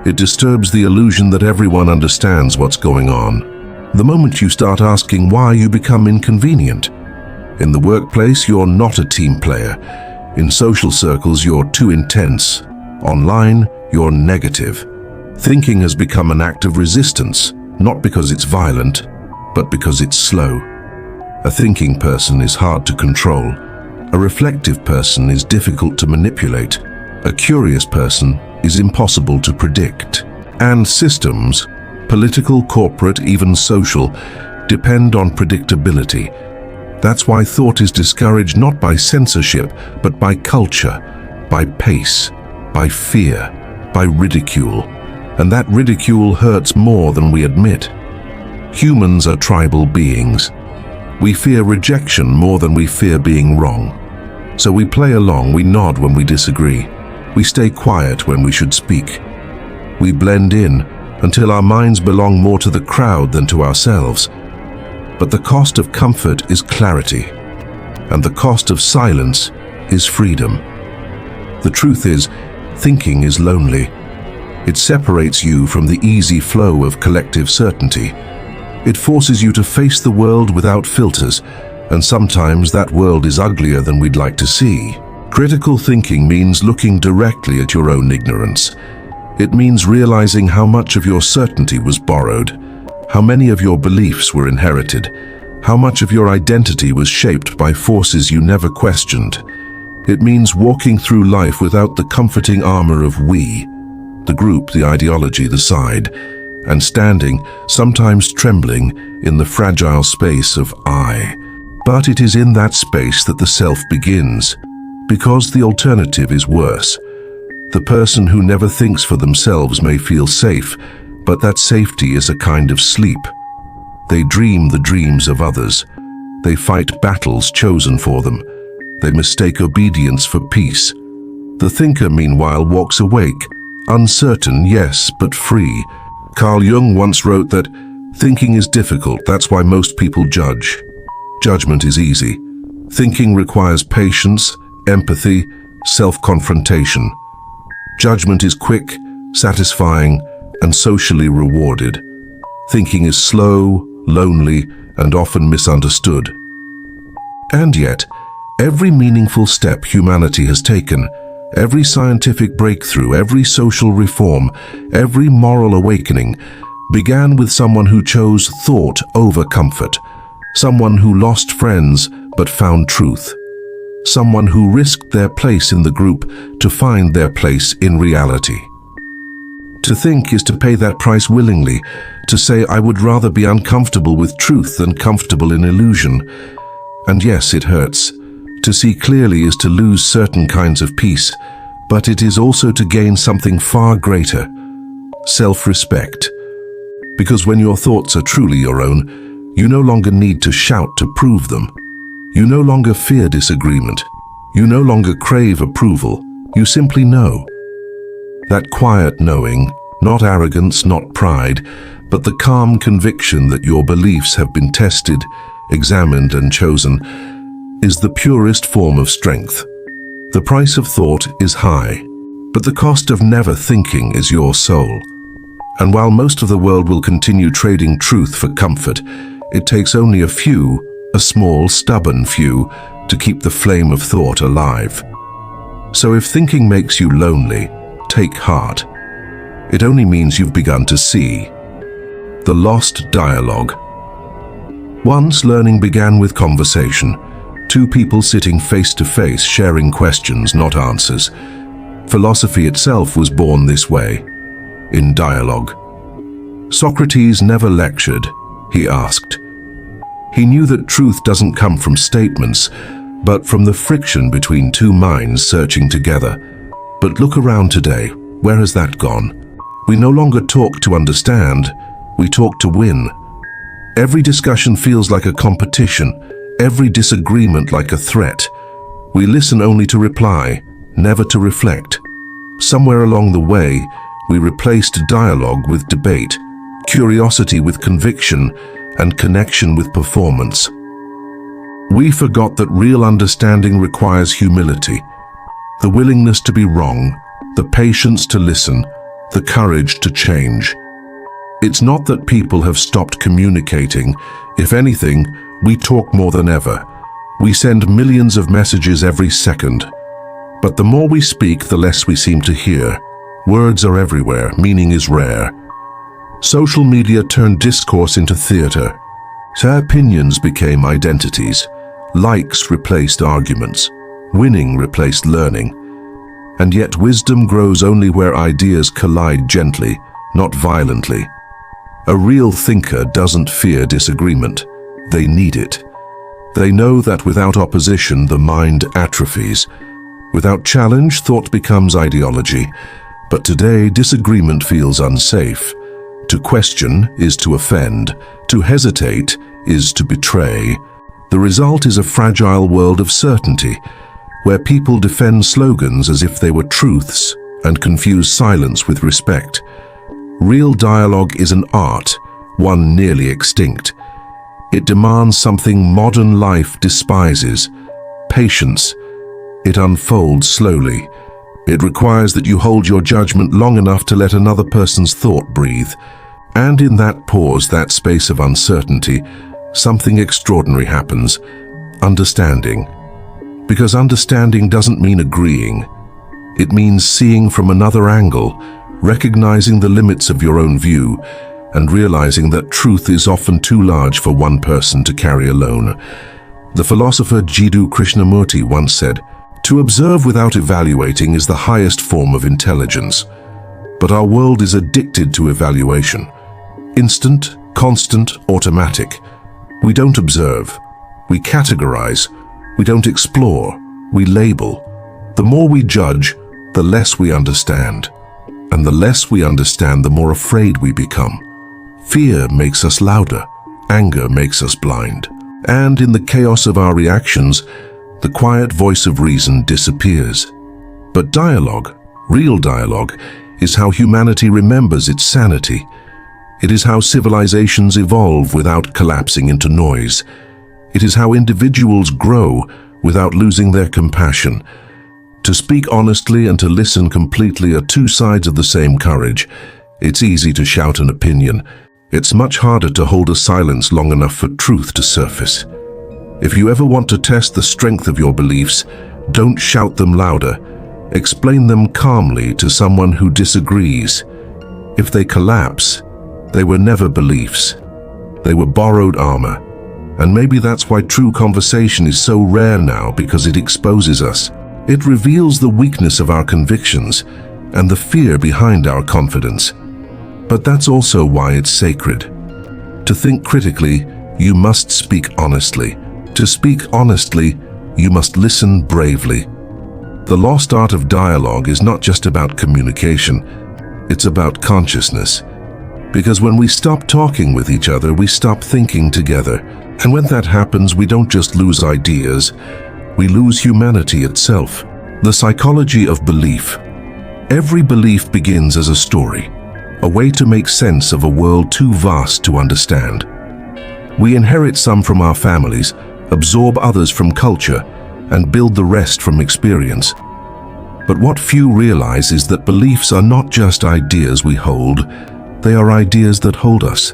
It disturbs the illusion that everyone understands what's going on. The moment you start asking why, you become inconvenient. In the workplace, you're not a team player. In social circles, you're too intense. Online, you're negative. Thinking has become an act of resistance, not because it's violent, but because it's slow. A thinking person is hard to control. A reflective person is difficult to manipulate. A curious person is impossible to predict. And systems, political, corporate, even social, depend on predictability. That's why thought is discouraged not by censorship, but by culture, by pace, by fear, by ridicule. And that ridicule hurts more than we admit. Humans are tribal beings. We fear rejection more than we fear being wrong. So we play along, we nod when we disagree. We stay quiet when we should speak. We blend in until our minds belong more to the crowd than to ourselves. But the cost of comfort is clarity, and the cost of silence is freedom. The truth is, thinking is lonely. It separates you from the easy flow of collective certainty. It forces you to face the world without filters, and sometimes that world is uglier than we'd like to see. Critical thinking means looking directly at your own ignorance. It means realizing how much of your certainty was borrowed, how many of your beliefs were inherited, how much of your identity was shaped by forces you never questioned. It means walking through life without the comforting armor of we, the group, the ideology, the side, and standing, sometimes trembling, in the fragile space of I. But it is in that space that the self begins, because the alternative is worse. The person who never thinks for themselves may feel safe, but that safety is a kind of sleep. They dream the dreams of others. They fight battles chosen for them. They mistake obedience for peace. The thinker, meanwhile, walks awake, uncertain, yes, but free. Carl Jung once wrote that thinking is difficult, that's why most people judge. Judgment is easy. Thinking requires patience, empathy, self-confrontation. Judgment is quick, satisfying, and socially rewarded. Thinking is slow, lonely, and often misunderstood. And yet, every meaningful step humanity has taken, every scientific breakthrough, every social reform, every moral awakening, began with someone who chose thought over comfort, someone who lost friends but found truth, someone who risked their place in the group to find their place in reality. To think is to pay that price willingly, to say I would rather be uncomfortable with truth than comfortable in illusion. And yes, it hurts. To see clearly is to lose certain kinds of peace, but it is also to gain something far greater, self-respect. Because when your thoughts are truly your own, you no longer need to shout to prove them. You no longer fear disagreement. You no longer crave approval. You simply know. That quiet knowing, not arrogance, not pride, but the calm conviction that your beliefs have been tested, examined, and chosen, is the purest form of strength. The price of thought is high, but the cost of never thinking is your soul. And while most of the world will continue trading truth for comfort, it takes only a few, a small, stubborn few, to keep the flame of thought alive. So if thinking makes you lonely, take heart. It only means you've begun to see. The lost dialogue. Once learning began with conversation, two people sitting face to face sharing questions, not answers. Philosophy itself was born this way, in dialogue. Socrates never lectured, he asked. He knew that truth doesn't come from statements, but from the friction between two minds searching together. But look around today, where has that gone? We no longer talk to understand, we talk to win. Every discussion feels like a competition, every disagreement like a threat. We listen only to reply, never to reflect. Somewhere along the way, We replaced dialogue with debate, curiosity with conviction, and connection with performance. We forgot that real understanding requires humility, the willingness to be wrong, the patience to listen, the courage to change. It's not that people have stopped communicating. If anything, we talk more than ever. We send millions of messages every second. But the more we speak, the less we seem to hear. Words are everywhere, meaning is rare. Social media turned discourse into theater. So opinions became identities. Likes replaced arguments. Winning replaced learning. And yet wisdom grows only where ideas collide gently, not violently. A real thinker doesn't fear disagreement. They need it. They know that without opposition, the mind atrophies. Without challenge, thought becomes ideology. But today, disagreement feels unsafe. To question is to offend. To hesitate is to betray. The result is a fragile world of certainty, where people defend slogans as if they were truths and confuse silence with respect. Real dialogue is an art, one nearly extinct. It demands something modern life despises: patience. It unfolds slowly. It requires that you hold your judgment long enough to let another person's thought breathe. And in that pause, that space of uncertainty, something extraordinary happens: understanding. Because understanding doesn't mean agreeing. It means seeing from another angle, recognizing the limits of your own view, and realizing that truth is often too large for one person to carry alone. The philosopher Jiddu Krishnamurti once said, "To observe without evaluating is the highest form of intelligence." But our world is addicted to evaluation. Instant, constant, automatic. We don't observe. We categorize. We don't explore. We label. The more we judge, the less we understand. And the less we understand, the more afraid we become. Fear makes us louder. Anger makes us blind. And in the chaos of our reactions, the quiet voice of reason disappears. But dialogue, real dialogue, is how humanity remembers its sanity. It is how civilizations evolve without collapsing into noise. It is how individuals grow without losing their compassion. To speak honestly and to listen completely are two sides of the same courage. It's easy to shout an opinion. It's much harder to hold a silence long enough for truth to surface. If you ever want to test the strength of your beliefs, don't shout them louder. Explain them calmly to someone who disagrees. If they collapse, they were never beliefs. They were borrowed armor. And maybe that's why true conversation is so rare now, because it exposes us. It reveals the weakness of our convictions and the fear behind our confidence. But that's also why it's sacred. To think critically, you must speak honestly. To speak honestly, you must listen bravely. The lost art of dialogue is not just about communication, it's about consciousness. Because when we stop talking with each other, we stop thinking together. And when that happens, we don't just lose ideas, we lose humanity itself. The psychology of belief. Every belief begins as a story, a way to make sense of a world too vast to understand. We inherit some from our families, absorb others from culture, and build the rest from experience. But what few realize is that beliefs are not just ideas we hold, they are ideas that hold us.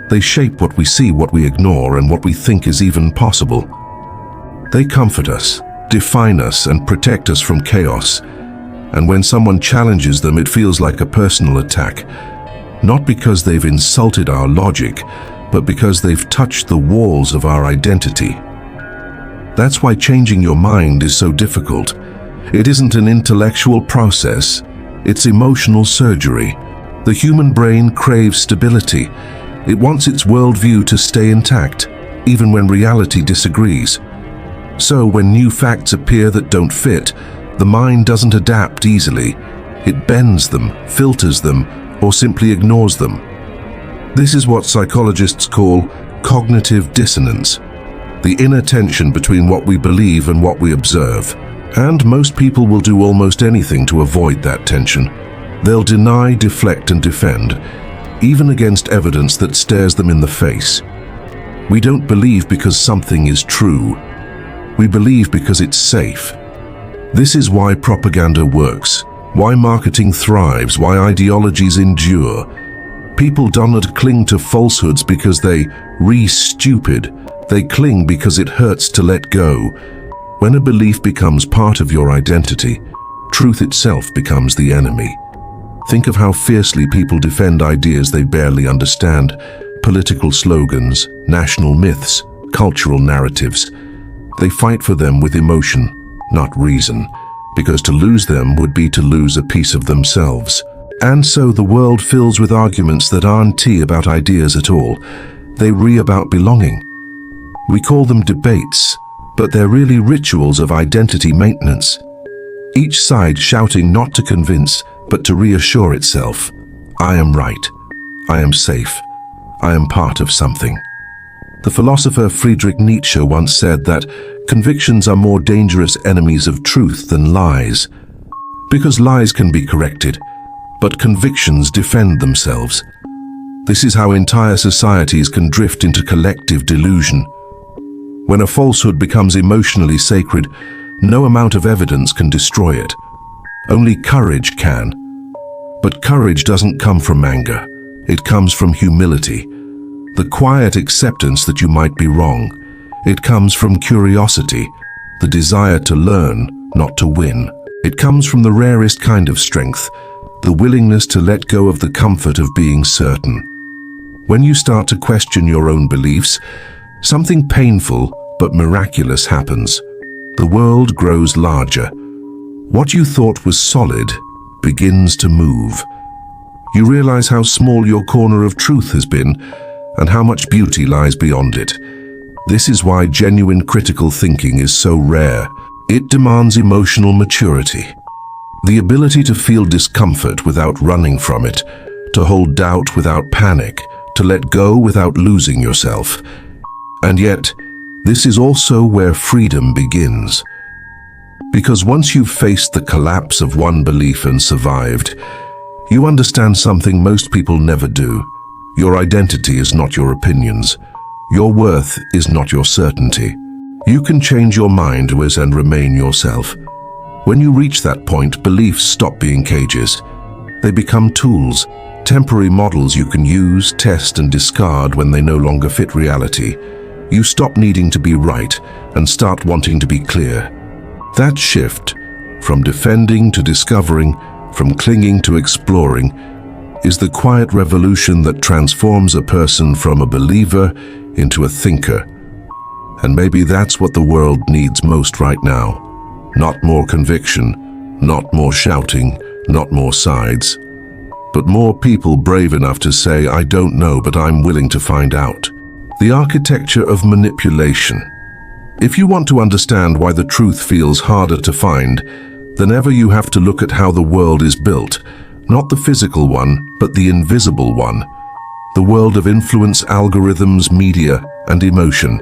They shape what we see, what we ignore, and what we think is even possible. They comfort us, define us, and protect us from chaos. And when someone challenges them, it feels like a personal attack. Not because they've insulted our logic, but because they've touched the walls of our identity. That's why changing your mind is so difficult. It isn't an intellectual process, it's emotional surgery. The human brain craves stability. It wants its worldview to stay intact, even when reality disagrees. So when new facts appear that don't fit, the mind doesn't adapt easily. It bends them, filters them, or simply ignores them. This is what psychologists call cognitive dissonance, the inner tension between what we believe and what we observe. And most people will do almost anything to avoid that tension. They'll deny, deflect, and defend, even against evidence that stares them in the face. We don't believe because something is true. We believe because it's safe. This is why propaganda works, why marketing thrives, why ideologies endure. People do not cling to falsehoods because they re-stupid. They cling because it hurts to let go. When a belief becomes part of your identity, truth itself becomes the enemy. Think of how fiercely people defend ideas they barely understand, political slogans, national myths, cultural narratives. They fight for them with emotion, not reason, because to lose them would be to lose a piece of themselves. And so the world fills with arguments that aren't about ideas at all. They about belonging. We call them debates, but they're really rituals of identity maintenance. Each side shouting not to convince, but to reassure itself. I am right. I am safe. I am part of something. The philosopher Friedrich Nietzsche once said that convictions are more dangerous enemies of truth than lies. Because lies can be corrected, but convictions defend themselves. This is how entire societies can drift into collective delusion. When a falsehood becomes emotionally sacred, no amount of evidence can destroy it. Only courage can. But courage doesn't come from anger. It comes from humility. The quiet acceptance that you might be wrong. It comes from curiosity, the desire to learn, not to win. It comes from the rarest kind of strength, the willingness to let go of the comfort of being certain. When you start to question your own beliefs, something painful but miraculous happens. The world grows larger. What you thought was solid begins to move. You realize how small your corner of truth has been and how much beauty lies beyond it. This is why genuine critical thinking is so rare. It demands emotional maturity. The ability to feel discomfort without running from it, to hold doubt without panic, to let go without losing yourself. And yet, this is also where freedom begins. Because once you've faced the collapse of one belief and survived, you understand something most people never do. Your identity is not your opinions. Your worth is not your certainty. You can change your mind and remain yourself. When you reach that point, beliefs stop being cages. They become tools, temporary models you can use, test, and discard when they no longer fit reality. You stop needing to be right and start wanting to be clear. That shift, from defending to discovering, from clinging to exploring, is the quiet revolution that transforms a person from a believer into a thinker. And maybe that's what the world needs most right now. Not more conviction, not more shouting, not more sides, but more people brave enough to say, I don't know, but I'm willing to find out. The architecture of manipulation. If you want to understand why the truth feels harder to find than ever, you have to look at how the world is built, not the physical one, but the invisible one. The world of influence, algorithms, media, and emotion.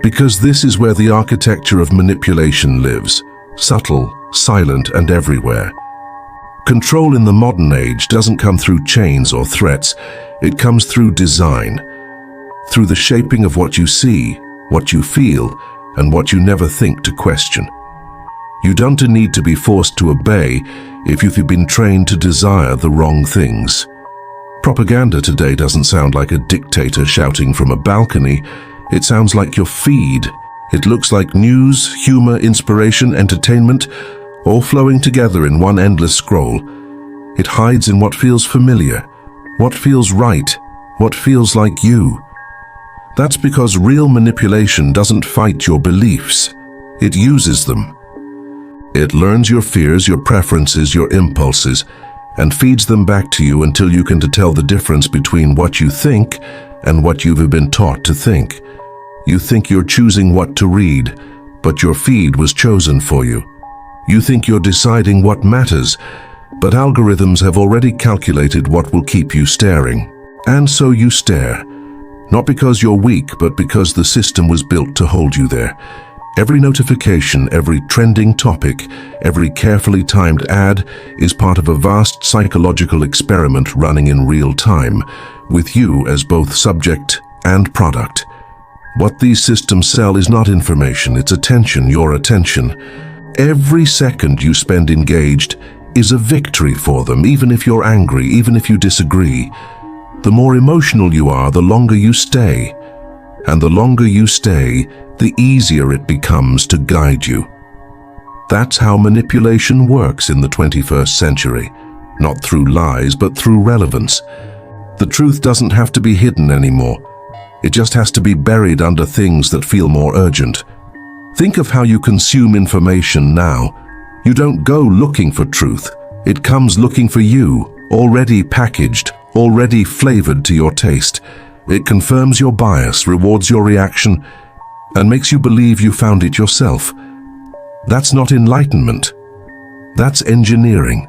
Because this is where the architecture of manipulation lives, subtle, silent, and everywhere. Control in the modern age doesn't come through chains or threats, it comes through design. Through the shaping of what you see, what you feel, and what you never think to question. You don't need to be forced to obey if you've been trained to desire the wrong things. Propaganda today doesn't sound like a dictator shouting from a balcony. It sounds like your feed. It looks like news, humor, inspiration, entertainment, all flowing together in one endless scroll. It hides in what feels familiar, what feels right, what feels like you. That's because real manipulation doesn't fight your beliefs. It uses them. It learns your fears, your preferences, your impulses, and feeds them back to you until you can tell the difference between what you think and what you've been taught to think. You think you're choosing what to read, but your feed was chosen for you. You think you're deciding what matters, but algorithms have already calculated what will keep you staring. And so you stare. Not because you're weak, but because the system was built to hold you there. Every notification, every trending topic, every carefully timed ad is part of a vast psychological experiment running in real time, with you as both subject and product. What these systems sell is not information, it's attention, your attention. Every second you spend engaged is a victory for them, even if you're angry, even if you disagree. The more emotional you are, the longer you stay. And the longer you stay, the easier it becomes to guide you. That's how manipulation works in the 21st century. Not through lies, but through relevance. The truth doesn't have to be hidden anymore. It just has to be buried under things that feel more urgent. Think of how you consume information now. You don't go looking for truth. It comes looking for you, already packaged, already flavored to your taste. It confirms your bias, rewards your reaction, and makes you believe you found it yourself. That's not enlightenment. That's engineering.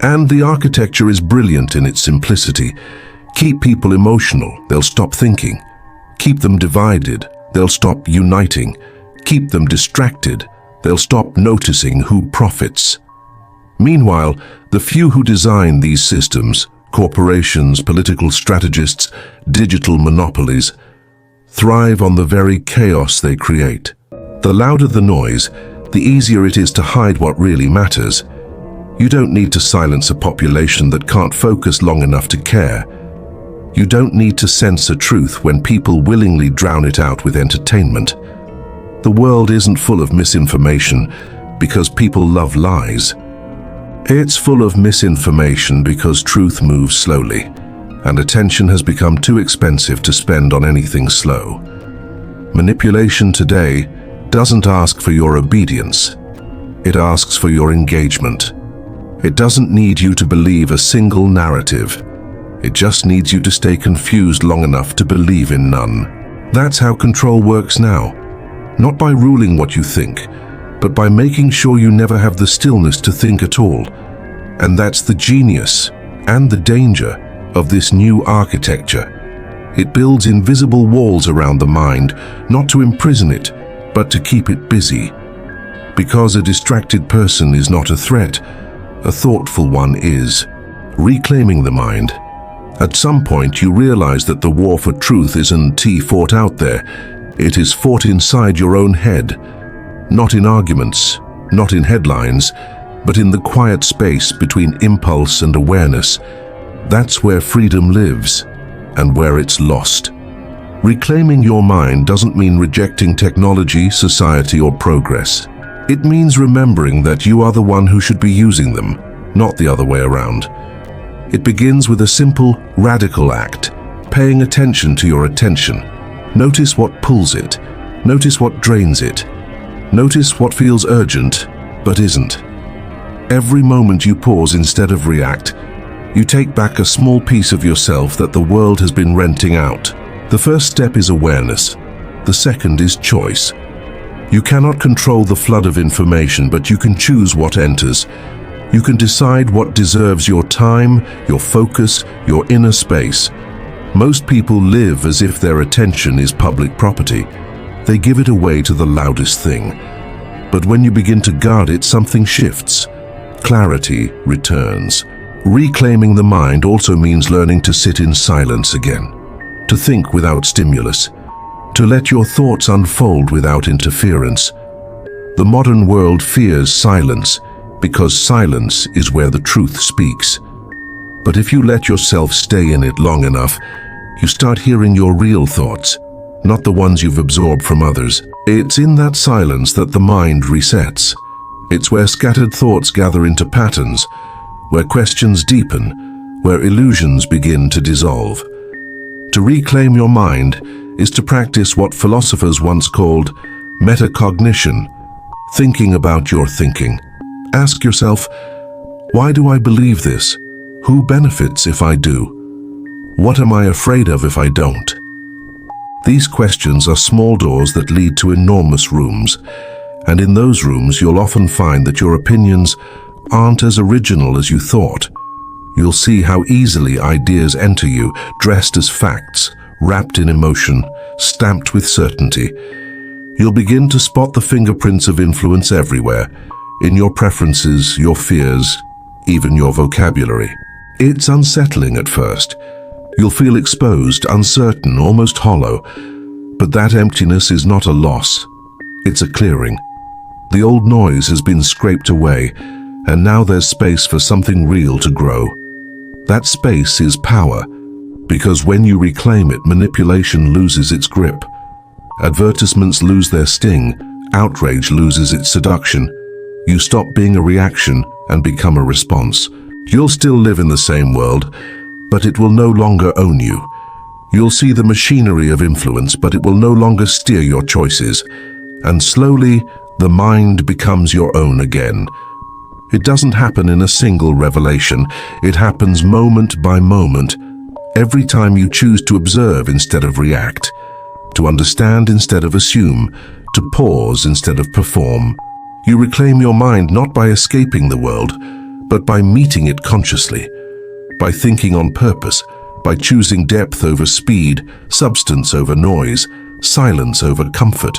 And the architecture is brilliant in its simplicity. Keep people emotional, they'll stop thinking. Keep them divided, they'll stop uniting. Keep them distracted, they'll stop noticing who profits. Meanwhile, the few who design these systems, corporations, political strategists, digital monopolies, thrive on the very chaos they create. The louder the noise, the easier it is to hide what really matters. You don't need to silence a population that can't focus long enough to care. You don't need to censor truth when people willingly drown it out with entertainment. The world isn't full of misinformation because people love lies. It's full of misinformation because truth moves slowly, and attention has become too expensive to spend on anything slow. Manipulation today doesn't ask for your obedience. It asks for your engagement. It doesn't need you to believe a single narrative. It just needs you to stay confused long enough to believe in none. That's how control works now. Not by ruling what you think, but by making sure you never have the stillness to think at all. And that's the genius and the danger of this new architecture. It builds invisible walls around the mind, not to imprison it, but to keep it busy. Because a distracted person is not a threat, a thoughtful one is. Reclaiming the mind. At some point you realize that the war for truth isn't fought out there. It is fought inside your own head. Not in arguments, not in headlines, but in the quiet space between impulse and awareness. That's where freedom lives, and where it's lost. Reclaiming your mind doesn't mean rejecting technology, society, or progress. It means remembering that you are the one who should be using them, not the other way around. It begins with a simple, radical act, paying attention to your attention. Notice what pulls it. Notice what drains it. Notice what feels urgent, but isn't. Every moment you pause instead of react, you take back a small piece of yourself that the world has been renting out. The first step is awareness. The second is choice. You cannot control the flood of information, but you can choose what enters. You can decide what deserves your time, your focus, your inner space. Most people live as if their attention is public property. They give it away to the loudest thing. But when you begin to guard it, something shifts. Clarity returns. Reclaiming the mind also means learning to sit in silence again, to think without stimulus, to let your thoughts unfold without interference. The modern world fears silence because silence is where the truth speaks. But if you let yourself stay in it long enough, you start hearing your real thoughts, not the ones you've absorbed from others. It's in that silence that the mind resets. It's where scattered thoughts gather into patterns, where questions deepen, where illusions begin to dissolve. To reclaim your mind is to practice what philosophers once called metacognition, thinking about your thinking. Ask yourself, why do I believe this? Who benefits if I do? What am I afraid of if I don't? These questions are small doors that lead to enormous rooms, and in those rooms you'll often find that your opinions aren't as original as you thought. You'll see how easily ideas enter you, dressed as facts, wrapped in emotion, stamped with certainty. You'll begin to spot the fingerprints of influence everywhere, in your preferences, your fears, even your vocabulary. It's unsettling at first. You'll feel exposed, uncertain, almost hollow. But that emptiness is not a loss. It's a clearing. The old noise has been scraped away, and now there's space for something real to grow. That space is power, because when you reclaim it, manipulation loses its grip. Advertisements lose their sting, outrage loses its seduction. You stop being a reaction and become a response. You'll still live in the same world, but it will no longer own you. You'll see the machinery of influence, but it will no longer steer your choices. And slowly, the mind becomes your own again. It doesn't happen in a single revelation. It happens moment by moment, every time you choose to observe instead of react, to understand instead of assume, to pause instead of perform. You reclaim your mind not by escaping the world, but by meeting it consciously, by thinking on purpose, by choosing depth over speed, substance over noise, silence over comfort.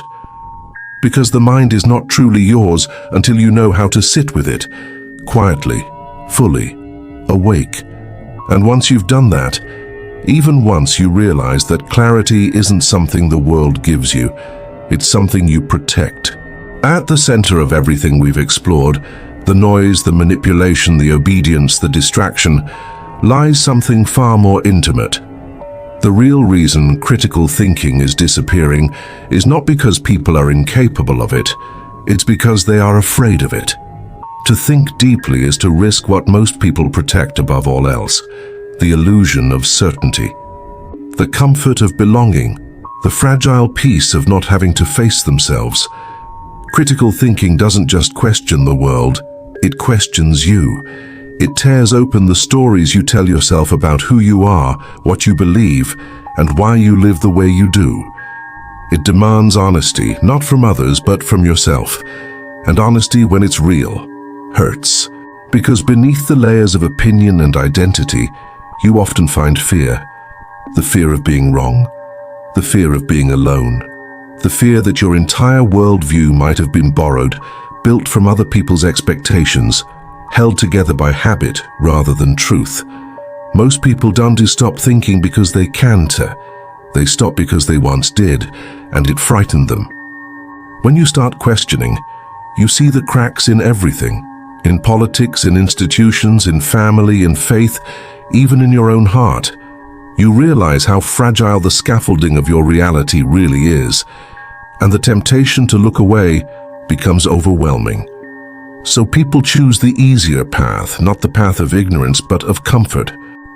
Because the mind is not truly yours until you know how to sit with it, quietly, fully, awake. And once you've done that, even once you realize that clarity isn't something the world gives you, it's something you protect. At the center of everything we've explored, the noise, the manipulation, the obedience, the distraction, lies something far more intimate. The real reason critical thinking is disappearing is not because people are incapable of it, it's because they are afraid of it. To think deeply is to risk what most people protect above all else, the illusion of certainty. The comfort of belonging, the fragile peace of not having to face themselves. Critical thinking doesn't just question the world, it questions you. It tears open the stories you tell yourself about who you are, what you believe, and why you live the way you do. It demands honesty, not from others, but from yourself. And honesty, when it's real, hurts. Because beneath the layers of opinion and identity, you often find fear. The fear of being wrong, the fear of being alone, the fear that your entire worldview might have been borrowed, built from other people's expectations, held together by habit rather than truth. Most people don't stop thinking because they can't. They stop because they once did, and it frightened them. When you start questioning, you see the cracks in everything. In politics, in institutions, in family, in faith, even in your own heart. You realize how fragile the scaffolding of your reality really is, and the temptation to look away becomes overwhelming. So people choose the easier path, not the path of ignorance, but of comfort.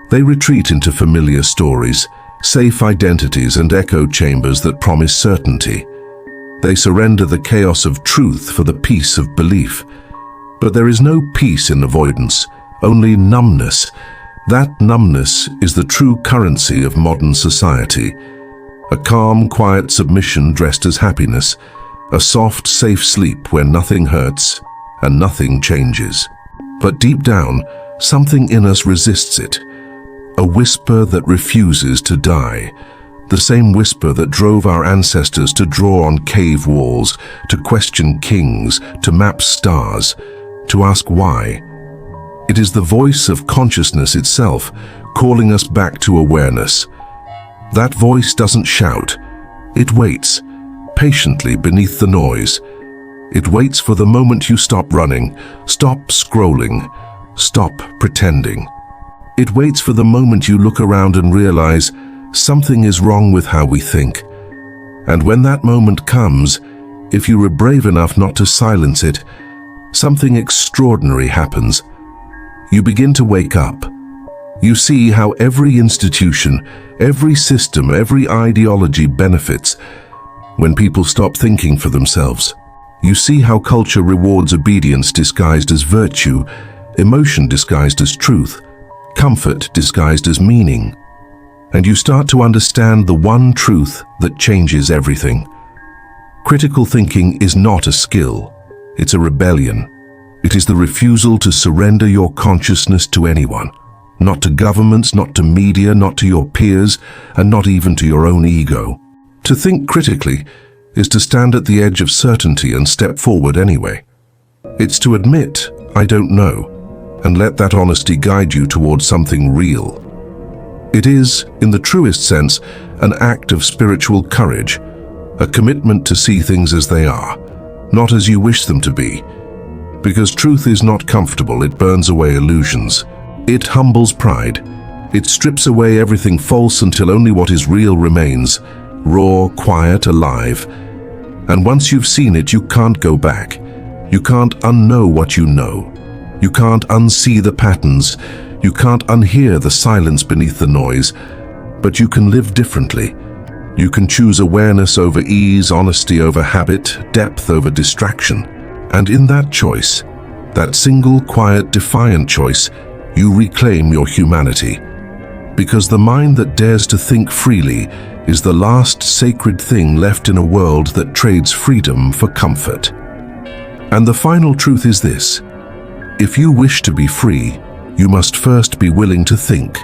They retreat into familiar stories, safe identities and echo chambers that promise certainty. They surrender the chaos of truth for the peace of belief. But there is no peace in avoidance, only numbness. That numbness is the true currency of modern society. A calm, quiet submission dressed as happiness, a soft, safe sleep where nothing hurts and nothing changes. But deep down, something in us resists it. A whisper that refuses to die. The same whisper that drove our ancestors to draw on cave walls, to question kings, to map stars, to ask why. It is the voice of consciousness itself, calling us back to awareness. That voice doesn't shout. It waits, patiently beneath the noise. It waits for the moment you stop running, stop scrolling, stop pretending. It waits for the moment you look around and realize something is wrong with how we think. And when that moment comes, if you were brave enough not to silence it, something extraordinary happens. You begin to wake up. You see how every institution, every system, every ideology benefits when people stop thinking for themselves. You see how culture rewards obedience disguised as virtue, emotion disguised as truth, comfort disguised as meaning. And you start to understand the one truth that changes everything. Critical thinking is not a skill, it's a rebellion. It is the refusal to surrender your consciousness to anyone, not to governments, not to media, not to your peers, and not even to your own ego. To think critically is to stand at the edge of certainty and step forward anyway. It's to admit, I don't know, and let that honesty guide you towards something real. It is, in the truest sense, an act of spiritual courage, a commitment to see things as they are, not as you wish them to be. Because truth is not comfortable, it burns away illusions. It humbles pride. It strips away everything false until only what is real remains, raw, quiet, alive. And once you've seen it, you can't go back. You can't unknow what you know. You can't unsee the patterns. You can't unhear the silence beneath the noise. But you can live differently. You can choose awareness over ease, honesty over habit, depth over distraction. And in that choice, that single, quiet, defiant choice, you reclaim your humanity. Because the mind that dares to think freely is the last sacred thing left in a world that trades freedom for comfort. And the final truth is this: if you wish to be free, you must first be willing to think.